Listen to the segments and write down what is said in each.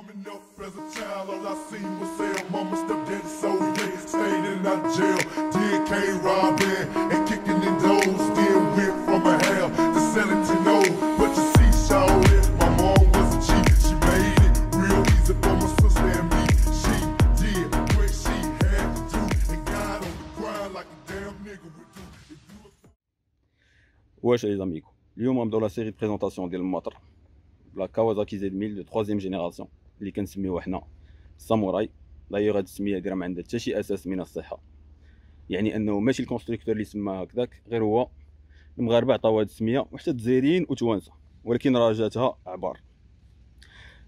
Coming up as a child, all I seen was say mama stepped in, so they stayed in that jail. Did K robbing and kicking in doors. Still went from a hell to selling to no. But you see, shawty, my mom was a cheat. She made it real easy for my sister and me. She did what she had to do and got on the grind like a damn nigga would do. واش les amigos, اليوم غنبداو لا سيري بريزونطاسيون ديال الموطر بلا كاوازاكي زد 1000 دو 3 جينيراسيون اللي كنسميوها حنا ساموراي. دايوغ هاد التسميه هادي راه ما عندها حتى شي اساس من الصحه، يعني انه ماشي الكونستركتور اللي سماها هكذاك، غير هو المغاربه عطاو هاد التسميه، وحتى الجزائريين وتوانسه، ولكن راه جاتها عبار.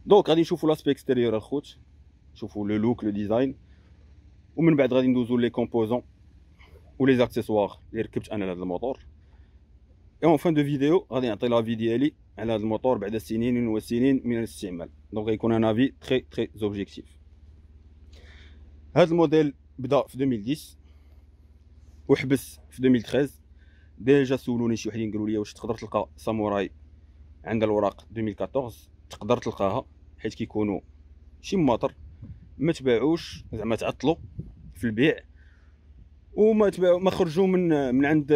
دونك غادي نشوفوا لاسبي اكستيريور الخوت، نشوفوا لو لوك لو ديزاين، ومن بعد غادي ندوزو لي كومبوزون و لي اكسسوار اللي ركبت انا لهاد الموطور. Et en fin de vidéo غادي نعطي لافي ديالي على هذا الموطور بعد سنين وسنين من الاستعمال. دونك غيكون ان افي تري اوبجيكتيف. هذا الموديل بدا في 2010 وحبس في 2013. ديجا سولوني شي وحدين قالوا لي واش تقدر تلقى ساموراي عند الوراق 2014. تقدر تلقاها حيت كيكونوا شي ماطر ما تباعوش، زعما تعطلوا في البيع وما تباعوا، ما خرجوا من عند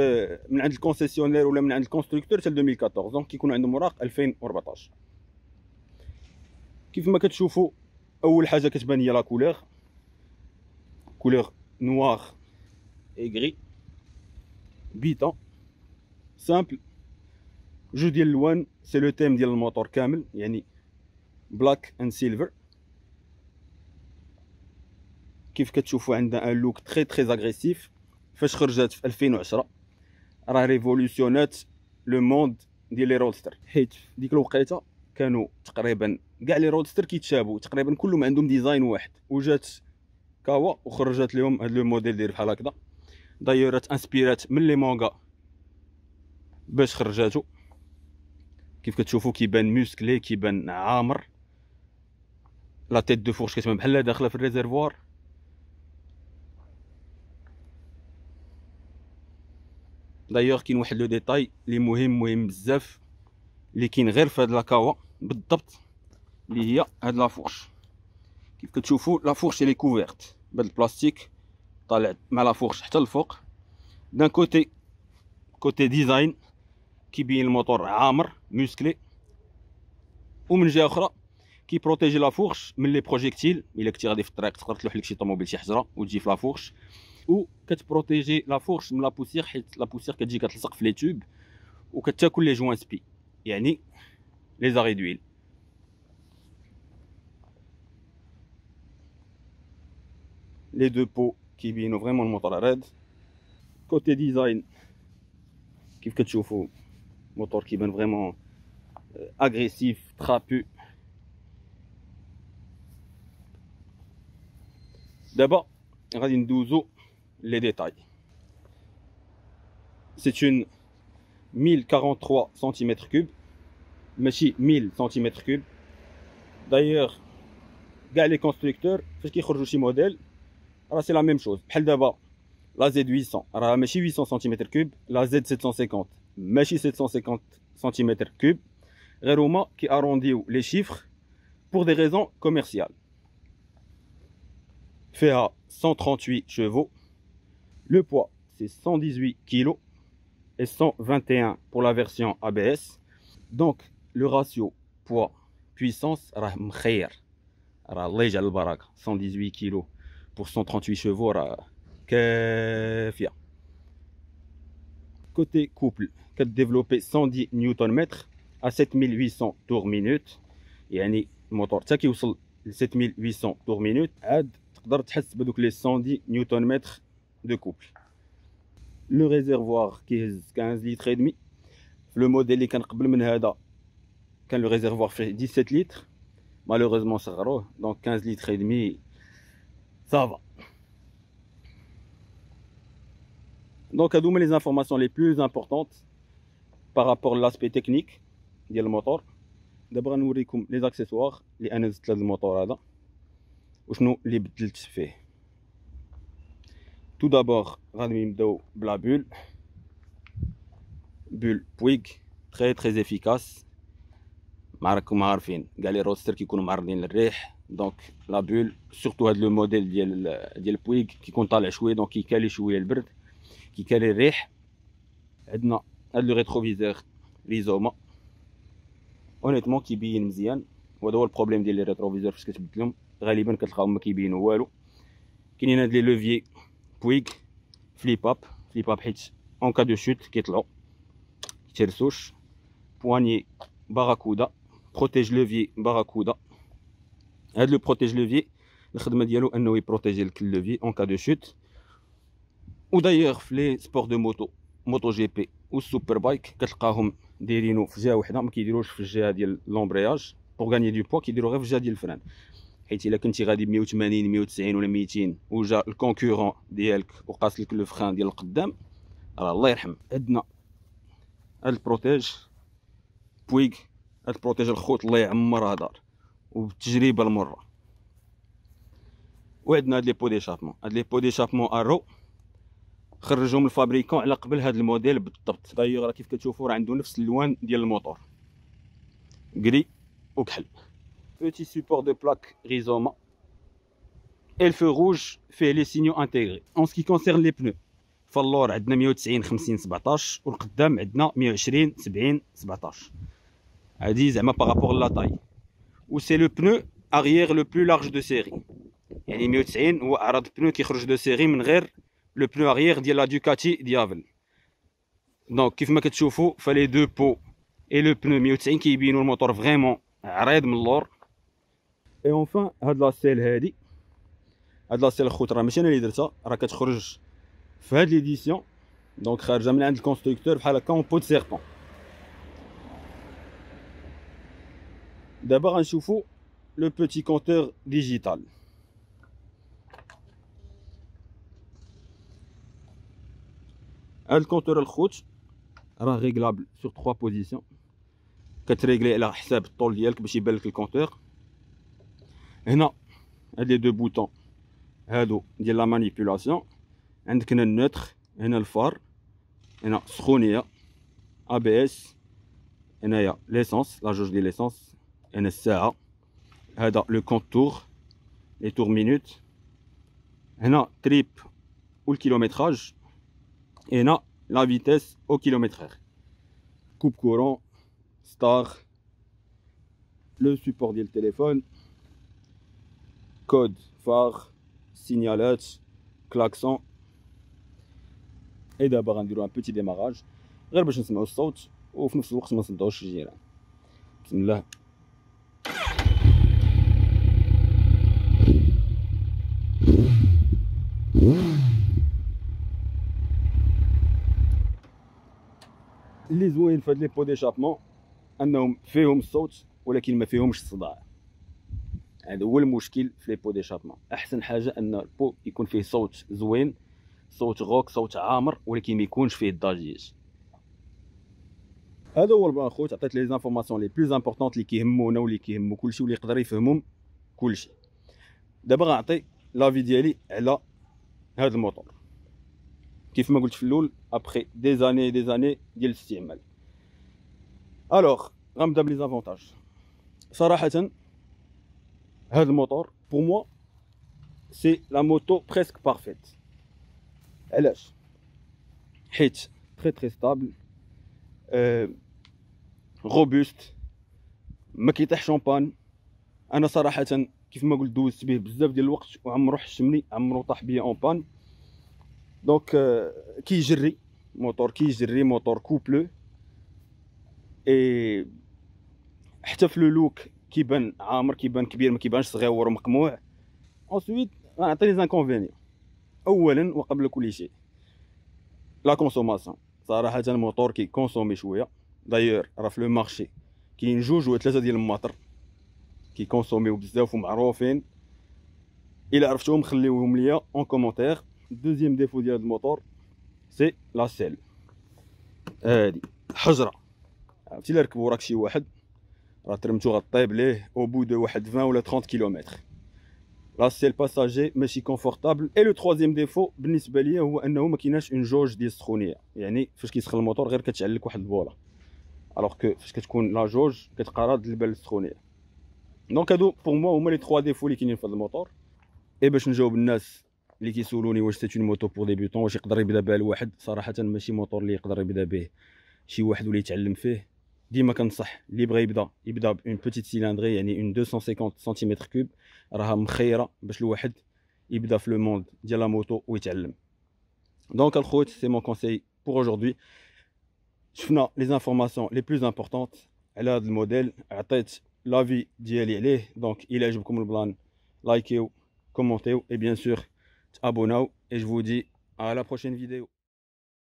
الكونسيسيونير ولا من عند الكونستركتور حتى 2014. دونك كيكون عندهم اوراق 2014. كيف ما كتشوفوا اول حاجه كتبان هي لا كولور نوار اي غري بيتا سامبل. جوج ديال الالوان سي لو تيم ديال الموتور كامل، يعني بلاك اند سيلفر. كيف كتشوفوا عندنا ان لوك تري اغريسيف. فاش خرجت في 2010 راه ريفولوسيونات لو موند ديال لي رودستر، حيت ديك الوقيته كانوا تقريبا كاع لي رودستر كيتشابهوا، تقريبا كلهم عندهم ديزاين واحد، وجات كاوا وخرجت لهم هذا لو موديل ديال بحال هكذا. دايوغ انسبيرات من لي مونغا باش خرجاتو. كيف كتشوفوا كيبان موسكلي، كيبان عامر. لا تيت دو فورش كتبان بحال داخله في الريزرفوار. دايوغ كاين واحد لو ديتاي اللي مهم بزاف، اللي كاين غير في هاد لاكاوا بالضبط، اللي هي هاد لافورش. كيف كتشوفوا لافورش لي كوفيرت بهاد البلاستيك طالع مع لافورش حتى الفوق. دان كوتي ديزاين كيبين الموتور عامر موسكلي، ومن جهه اخرى كيبروتيجي لافورش من لي بروجيكتيل. الا كنتي غادي في الطريق تقدر تلوح لك شي طوموبيل شي حجره وتجي في لافورش، و كتبروتيجي لافورش من لابوسير، حيت لابوسير كتجي كتلصق في لي توب وكتاكل لي جوان سبي، يعني لي زاري دويل. لي دو بو كيبينوا فريمون الموتور راد. كوتي ديزاين كيف كتشوفوا الموتور كيبان فريمون اغريسيف ترابو. دابا غادي ندوزو لي ديتاي. سي اون 1043 سنتيمتر كوب، ماشي 1000 سنتيمتر كوب. دايوغ كاع لي كونستركتور فاش كيخرجوا شي موديل راه سي لا ميم شوز. بحال دابا لا زد 800 راه ماشي 800 سنتيمتر كوب، لا زد 750 ماشي 750 سنتيمتر كوب، غير هما كي ارونديو لي شيفر بور دي ريزون كوميرسيال. فيها 138 chevaux. Le poids c'est 118 kg et 121 pour la version ABS. Donc le ratio poids puissance راه مخير، راه الله يجعل البركه. 118 kg pour 138 chevaux راه كافيه. Côté couple كتديفلوبي 110 نيوتن متر à 7800 tours minute، يعني الموتور حتى كيوصل ل 7800 tours minute عاد تقدر تحس بدوك لي 110 نيوتن متر دو كوبل. لو ريزيرفوار كيهز 15 لتر ادمي. في لو موديل اللي كان قبل من هذا كان لو ريزيرفوار فيه 17 لتر، مالوغوزمون صغروه، دونك 15 لتر ادمي صافا. دونك هادو هما لي زانفورماسيون لي بلوز امبورطونت بارابور لاسبي تكنيك ديال الموتور. دابا غنوريكم لي زاكسيسوار اللي انا زدت لهاد الموتور هذا وشنو اللي بدلت فيه. تو دابور غادي نبداو بلا بول بويغ تري افيكاس راكم عارفين كاع لي روستر كيكونوا معرضين للريح. دونك لا بول سورتو هاد لو موديل ديال بويغ كيكون طالع شويه، دونك كيكالي شويه البرد، كيكالي الريح. عندنا هاد لو ريتروفيزور ريزوما اونيتمون كيبين مزيان، وهذا هو البروبليم ديال لي ريتروفيزور فاش كتبدلهم غالبا كتلقاهم ما كيبينوا والو. كاينين هاد لي لوفيي بويغ فليب اب حيت اون كا دو شوت كيطلعوا كيترسوش. بواني باراكودا بروتيج لوفيي باراكودا. هاد لو بروتيج لوفيي الخدمه ديالو انه يبروتيجي لك اللوفيي اون كا دو شوت. ودايوغ في لي سبور دو موتو جي بي والسوبر بايك كتلقاهم دايرينو في جهه وحده، ما كيديروش في الجهه ديال لومبرياج بوغ غاني دو بوا، كيديرو غير في الجهه ديال الفران. حيت الا كنتي غادي ب 180 190 ولا 200 وجا الكونكورون ديالك وقاس لك لو فران ديال القدام، راه الله يرحم. عندنا هاد البروتيج بويغ، هاد البروتيج الخوت الله يعمرها دار وبالتجربه المره. وعندنا هاد لي بو ديشابمون، هاد لي بو ديشابمون ارو خرجهم الفابريكون على قبل هاد الموديل بالضبط. دايوغ راه كيف كتشوفوا راه عنده نفس اللوان ديال الموتور، كري وكحل. بوتي سوبور دو بلاك ريزوما et le feu rouge فيه لي سينيو انتيغري. اون سكي كونسيرن لي بنو، فاللور عندنا 190 50 17 والقدام عندنا 120 70 17. هادي زعما بارابور لا تاي. و سي لو بنو اريير لو بلو لارج دو سيري، يعني 190 هو اعرض بنو كيخرج دو سيري من غير لو بنو اريير ديال لا دوكاتي ديافل. دونك كيف ما كتشوفوا فلي دو بو اي لو بنو 190 كيبينوا الموتور فريمون عريض من اللور. اي اونفان هاد لاسيل هادي، هاد لاسيل الخوت راه ماشي انا اللي درتها، راه كتخرج في هاد ليديسيون. دونك خارجه من عند الكونستركتور بحال هكا اون بو دو سيربون. دابا غنشوفو لو بوتي كونتور ديجيتال. هاد الكونتور الخوت راه ريغلابل سور 3 بوزيسيون، كتريغلي على حساب الطول ديالك باش يبان لك الكونتور. هنا هاد لي دو بوطون هادو ديال لا مانيبيولاسيون. عندك هنا النوتر، هنا الفار، هنا سخونيه ا بي اس، هنايا ليسونس لا جوج ديال ليسونس، هنا الساعه، هذا لو كونتور لي تور مينوت، هنا تريب والكيلومتراج، هنا لا فيتيس او كيلومتر، كوب كورون، ستار، لو سوبور ديال التليفون، كود فار، سينيالات، كلاكسون. اي دابا غنديرو ان بوتي ديماراج غير باش نسمعوا الصوت وفي نفس الوقت ما نصدعوش الجيران. بسم الله. اللي زوين في هاد لي بو ديشابمون انهم فيهم الصوت ولكن ما فيهمش الصداع. هذا هو المشكل في لي بو ديشابمون. احسن حاجه ان البو يكون فيه صوت زوين، صوت غوك، صوت عامر، ولكن ما يكونش فيه الضجيج. هذا هو البلان خوت. عطيت لي زانفورماسيون لي بلوز امبورطونط اللي كيهمونا واللي كيهمو كلشي واللي يقدر يفهمهم كلشي. دابا غنعطي لافي ديالي على هذا الموتور. كيف ما قلت في الاول ابخي دي زاني ديال الاستعمال. الوغ غنبدا بلي زافونتاج. صراحه هذا الموتور بور موا سي لا موتو بريسك بارفيت. علاش؟ حيت تري ستابل، روبوست، ما كيطيحش اون بان. انا صراحه كيف ما قلت دوزت به بزاف ديال الوقت وعمرو حشمني، عمرو طاح بيا اون بان. دونك كيجري موتور، كيجري موتور كوبلو، اي حتى في لو لوك كيبان عامر، كيبان كبير، ما كيبانش صغيور ومقموع. انسويت غنعطي لي زانكونفينيون. اولا وقبل كل شيء لا كونسوماسيون. صراحه الموتور كيكونسومي شويه. دايور راه في لو مارشي كاين جوج ولا ثلاثه ديال الماطر كيكونسوميو بزاف ومعروفين. الا عرفتوهم خليوهم ليا اون كومونتير. دوزيام ديفو ديال هذا الموتور سي لا سيل. هادي حجره، عرفتي الا ركبو راك شي واحد راه ترمتو غطيب ليه او بو دو واحد 20 ولا 30 كيلومتر. لا سيل باساجي ماشي كونفورطابل. اي لو تروازيام ديفو بالنسبه ليا هو انه ما كايناش اون جوج ديال السخونيه، يعني فاش كيسخن الموتور غير كتعلق واحد البوله. الوغ كو فاش كتكون لا جوج كتقرا البال السخونيه. دونك هادو بور موا هما لي 3 ديفو اللي كاينين في هذا الموتور. اي باش نجاوب الناس اللي كيسولوني واش سيت اون موتو بور ديبيوتون، واش يقدر يبدا بها الواحد، صراحه ماشي موتور اللي يقدر يبدا به شي واحد واللي يتعلم فيه. ديما كنصح اللي بغى يبدا بون بوتيت سيلندري، يعني اون 250 سنتيمتر كوب، راها مخيره باش الواحد يبدا في لو موند ديال لا موتو ويتعلم. دونك الخوت سي مون كونساي بور اجوردي. شفنا لي انفورماسيون لي بلوز امبورطونت على هذا الموديل، عطيت لافي ديالي عليه. دونك الى عجبكم البلان لايكيو، كومونتيو، et bien sûr abonnez-vous, et je vous dis à la prochaine vidéo.